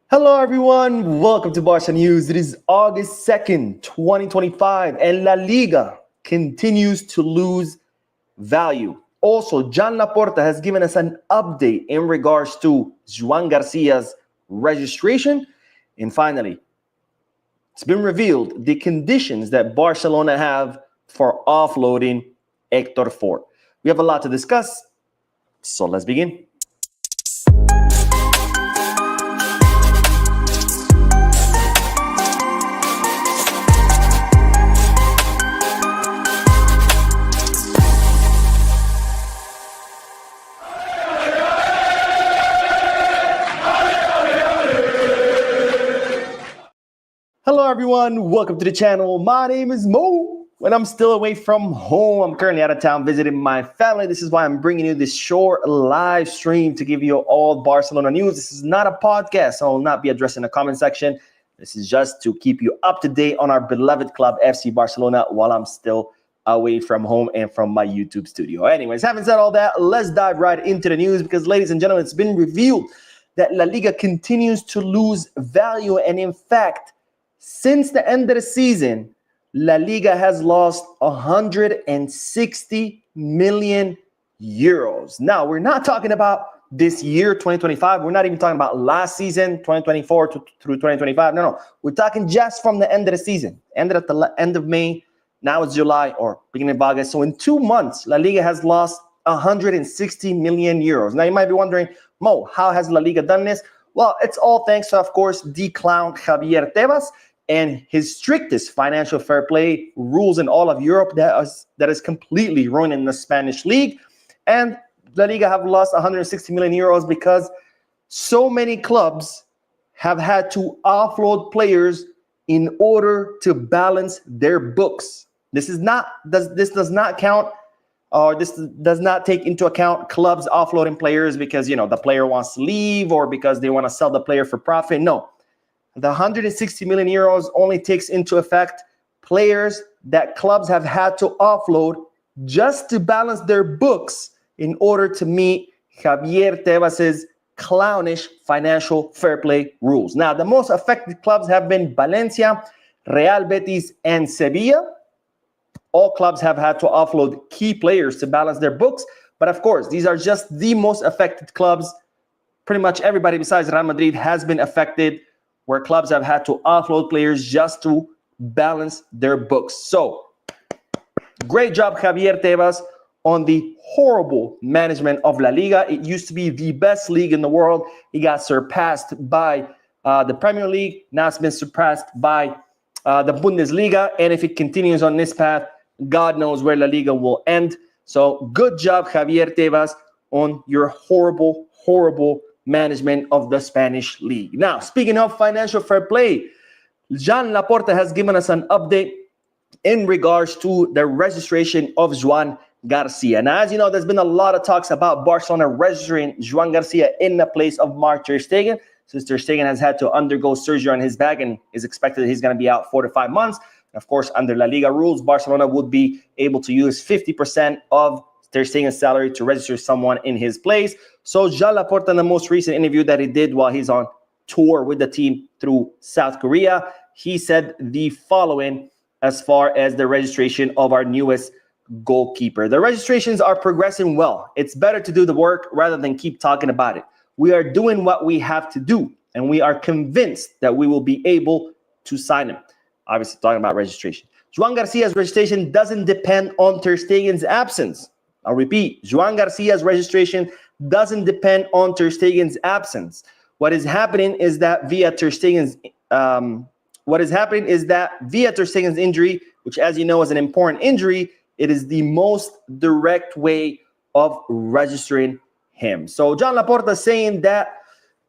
Hello, everyone. Welcome to Barca News. It is August 2nd, 2025, and La Liga continues to lose value. Also, John Laporta has given us an update in regards to Joan Garcia's registration. And finally, it's been revealed the conditions that Barcelona have for offloading Hector Fort. We have a lot to discuss, so let's begin. Hello, everyone. Welcome to the channel. My name is Mo, and I'm still away from home. I'm currently out of town visiting my family. This is why I'm bringing you this short live stream to give you all Barcelona news. This is not a podcast, so I will not be addressing the comment section. This is just to keep you up to date on our beloved club, FC Barcelona, while I'm still away from home and from my YouTube studio. Anyways, having said all that, let's dive right into the news because, ladies and gentlemen, it's been revealed that La Liga continues to lose value, and in fact, since the end of the season, La Liga has lost 160 million euros. Now, we're not talking about this year, 2025. We're not even talking about last season, 2024 through 2025. No. We're talking just from the end of the season. Ended at the end of May. Now it's July or beginning of August. So in 2 months, La Liga has lost 160 million euros. Now, you might be wondering, Mo, how has La Liga done this? Well, it's all thanks to, of course, the clown Javier Tebas and his strictest financial fair play rules in all of Europe that is completely ruining the Spanish league. And La Liga have lost 160 million euros because so many clubs have had to offload players in order to balance their books. This does not count, or this does not take into account clubs offloading players because, the player wants to leave or because they want to sell the player for profit. No. The 160 million euros only takes into effect players that clubs have had to offload just to balance their books in order to meet Javier Tebas's clownish financial fair play rules. Now, the most affected clubs have been Valencia, Real Betis, and Sevilla. All clubs have had to offload key players to balance their books. But of course, these are just the most affected clubs. Pretty much everybody besides Real Madrid has been affected, where clubs have had to offload players just to balance their books. So, great job, Javier Tebas, on the horrible management of La Liga. It used to be the best league in the world. It got surpassed by the Premier League. Now it's been surpassed by the Bundesliga. And if it continues on this path, God knows where La Liga will end. So, good job, Javier Tebas, on your horrible management of the Spanish league. Now, speaking of financial fair play, Joan Laporta has given us an update in regards to the registration of Joan Garcia. Now, as you know, there's been a lot of talks about Barcelona registering Joan Garcia in the place of Ter Stegen, since Ter Stegen has had to undergo surgery on his back and is expected that he's going to be out 4 to 5 months. Of course, under La Liga rules, Barcelona would be able to use 50% of Ter Stegen's salary to register someone in his place. So Joan Laporta, in the most recent interview that he did while he's on tour with the team through South Korea, he said the following as far as the registration of our newest goalkeeper. The registrations are progressing well. It's better to do the work rather than keep talking about it. We are doing what we have to do, and we are convinced that we will be able to sign him. Obviously, talking about registration. Joan Garcia's registration doesn't depend on Ter Stegen's absence. I'll repeat, Joan Garcia's registration doesn't depend on Ter Stegen's absence. What is happening is that via Ter Stegen's injury, which, as you know, is an important injury, it is the most direct way of registering him. So Joan Laporta is saying that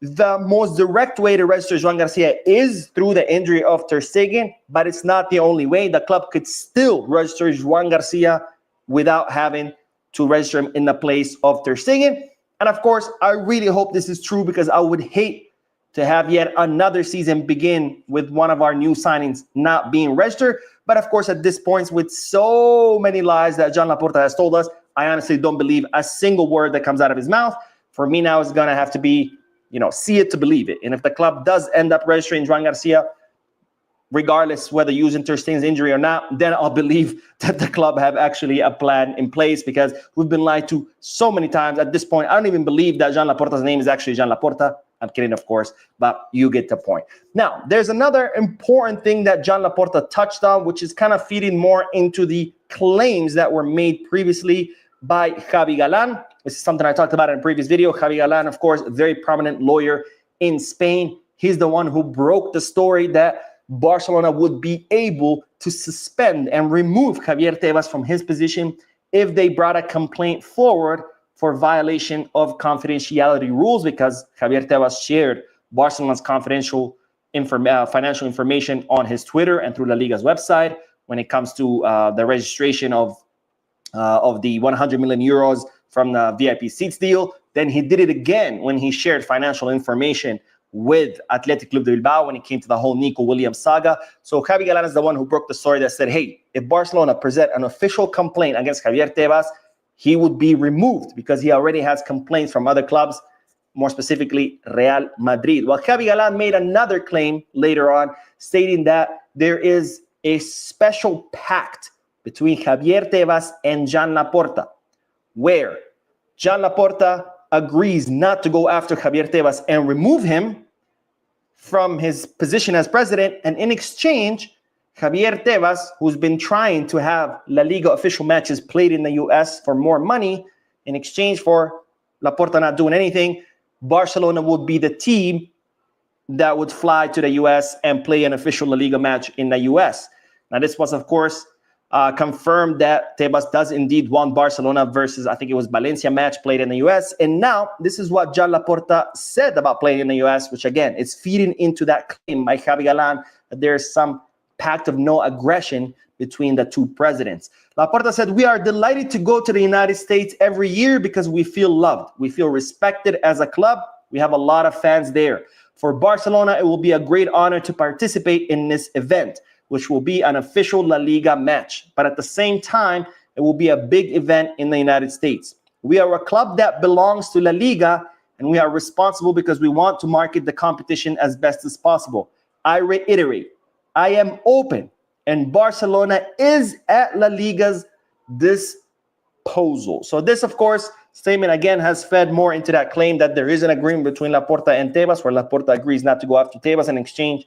the most direct way to register Joan Garcia is through the injury of Ter Stegen, but it's not the only way. The club could still register Joan Garcia without having to register him in the place of Ter Stegen. And of course, I really hope this is true because I would hate to have yet another season begin with one of our new signings not being registered. But of course, at this point, with so many lies that Joan Laporta has told us, I honestly don't believe a single word that comes out of his mouth. For me now, it's going to have to be see it to believe it. And if the club does end up registering Joan Garcia, regardless whether using Ter Stegen's injury or not, then I'll believe that the club have actually a plan in place, because we've been lied to so many times. At this point, I don't even believe that Jean Laporta's name is actually Jean Laporta. I'm kidding, of course, but you get the point. Now, there's another important thing that Jean Laporta touched on, which is kind of feeding more into the claims that were made previously by Javi Galan. This is something I talked about in a previous video. Javi Galan, of course, a very prominent lawyer in Spain. He's the one who broke the story that Barcelona would be able to suspend and remove Javier Tebas from his position if they brought a complaint forward for violation of confidentiality rules, because Javier Tebas shared Barcelona's confidential financial information on his Twitter and through La Liga's website when it comes to the registration of the 100 million euros from the VIP seats deal. Then he did it again when he shared financial information with Athletic Club de Bilbao when it came to the whole Nico Williams saga. So Javi Galan is the one who broke the story that said, hey, if Barcelona present an official complaint against Javier Tebas, he would be removed because he already has complaints from other clubs, more specifically Real Madrid. Well, Javi Galan made another claim later on, stating that there is a special pact between Javier Tebas and Joan Laporta, where Joan Laporta agrees not to go after Javier Tebas and remove him from his position as president, and in exchange, Javier Tebas, who's been trying to have La Liga official matches played in the US for more money, in exchange for Laporta not doing anything, Barcelona would be the team that would fly to the US and play an official La Liga match in the US. Now, this was, of course, confirmed that Tebas does indeed want Barcelona versus, I think it was Valencia match played in the US. And now, this is what Joan Laporta said about playing in the US, which again, is feeding into that claim by Javi Galan that there's some pact of no aggression between the two presidents. Laporta said, we are delighted to go to the United States every year because we feel loved. We feel respected as a club. We have a lot of fans there. For Barcelona, it will be a great honor to participate in this event, which will be an official La Liga match. But at the same time, it will be a big event in the United States. We are a club that belongs to La Liga, and we are responsible because we want to market the competition as best as possible. I reiterate, I am open, and Barcelona is at La Liga's disposal. So this, of course, statement again has fed more into that claim that there is an agreement between Laporta and Tebas, where Laporta agrees not to go after Tebas. In exchange,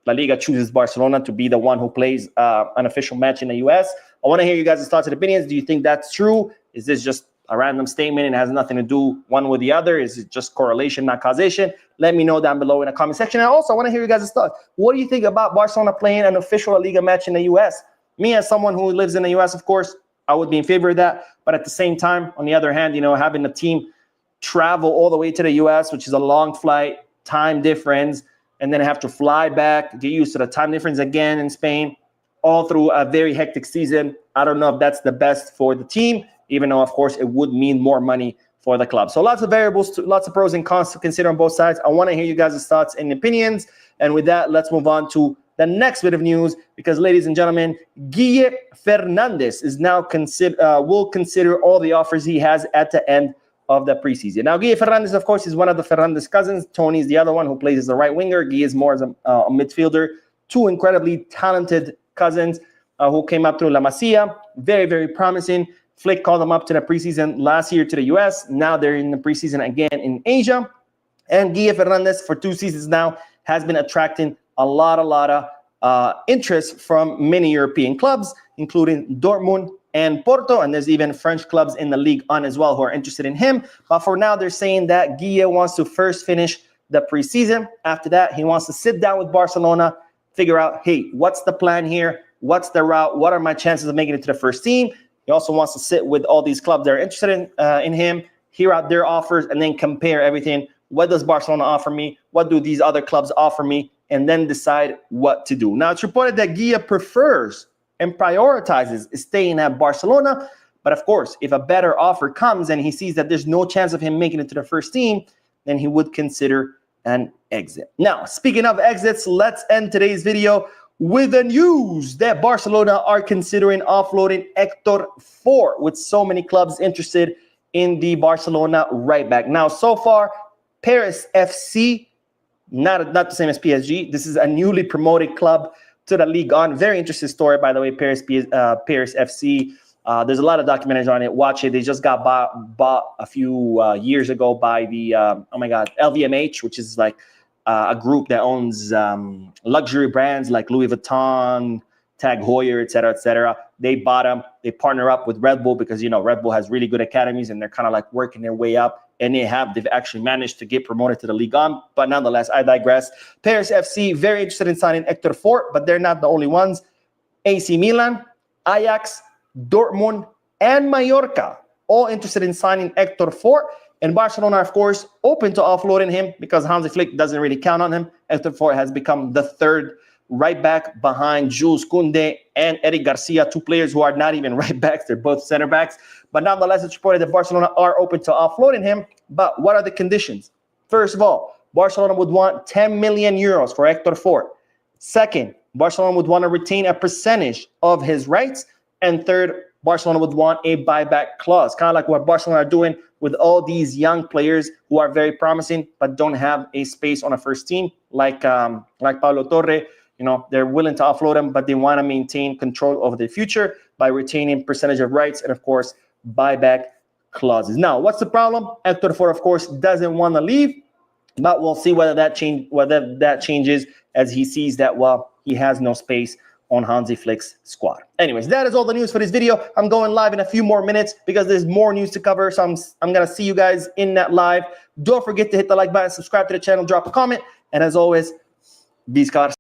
La Liga chooses Barcelona to be the one who plays an official match in the US. I want to hear you guys' thoughts and opinions. Do you think that's true? Is this just a random statement and has nothing to do one with the other? Is it just correlation, not causation? Let me know down below in the comment section. And also, I want to hear you guys' thoughts. What do you think about Barcelona playing an official La Liga match in the US? Me, as someone who lives in the US, of course, I would be in favor of that. But at the same time, on the other hand, having the team travel all the way to the US, which is a long flight, time difference, and then have to fly back, get used to the time difference again in Spain, all through a very hectic season. I don't know if that's the best for the team, even though, of course, it would mean more money for the club. So lots of variables, lots of pros and cons to consider on both sides. I want to hear you guys' thoughts and opinions. And with that, let's move on to the next bit of news, because, ladies and gentlemen, Guille Fernandez is now will consider all the offers he has at the end of the preseason. Now, Guille Fernandez, of course, is one of the Fernandez cousins. Tony is the other one who plays as a right winger. Guille is more as a midfielder. Two incredibly talented cousins who came up through La Masia. Very, very promising. Flick called them up to the preseason last year to the US. Now they're in the preseason again in Asia. And Guille Fernandez, for 2 seasons now, has been attracting a lot of interest from many European clubs, including Dortmund and Porto. And there's even French clubs in the Ligue 1 as well who are interested in him. But for now, they're saying that Guille wants to first finish the preseason. After that, he wants to sit down with Barcelona, figure out, hey, what's the plan here? What's the route? What are my chances of making it to the first team? He also wants to sit with all these clubs that are interested in him, hear out their offers, and then compare everything. What does Barcelona offer me? What do these other clubs offer me? And then decide what to do. Now, it's reported that Guille prefers and prioritizes staying at Barcelona. But of course, if a better offer comes and he sees that there's no chance of him making it to the first team, then he would consider an exit. Now, speaking of exits, let's end today's video with the news that Barcelona are considering offloading Hector Fort, with so many clubs interested in the Barcelona right back. Now, so far, Paris FC, not the same as PSG. This is a newly promoted club to the Liga. Very interesting story, by the way, Paris FC. There's a lot of documentaries on it. Watch it. They just got bought a few years ago by the, LVMH, which is like a group that owns luxury brands like Louis Vuitton, Tag Heuer, et cetera, et cetera. They bought them. They partner up with Red Bull because, Red Bull has really good academies and they're kind of like working their way up. And they've actually managed to get promoted to the Liga. But nonetheless, I digress. Paris FC, very interested in signing Hector Fort, but they're not the only ones. AC Milan, Ajax, Dortmund, and Mallorca, all interested in signing Hector Fort. And Barcelona, of course, open to offloading him because Hansi Flick doesn't really count on him. Hector Fort has become the third right back behind Jules Koundé and Eric Garcia, two players who are not even right backs. They're both center backs. But nonetheless, it's reported that Barcelona are open to offloading him. But what are the conditions? First of all, Barcelona would want 10 million euros for Hector Fort. Second, Barcelona would want to retain a percentage of his rights. And third, Barcelona would want a buyback clause, kind of like what Barcelona are doing with all these young players who are very promising but don't have a space on a first team, like Pablo Torre. They're willing to offload them, but they want to maintain control over their future by retaining percentage of rights and, of course, buyback clauses. Now, what's the problem? Hector Fort, of course, doesn't want to leave, but we'll see whether that changes as he sees that, he has no space on Hansi Flick's squad. Anyways, that is all the news for this video. I'm going live in a few more minutes because there's more news to cover. So I'm going to see you guys in that live. Don't forget to hit the like button, subscribe to the channel, drop a comment. And as always, be scarce.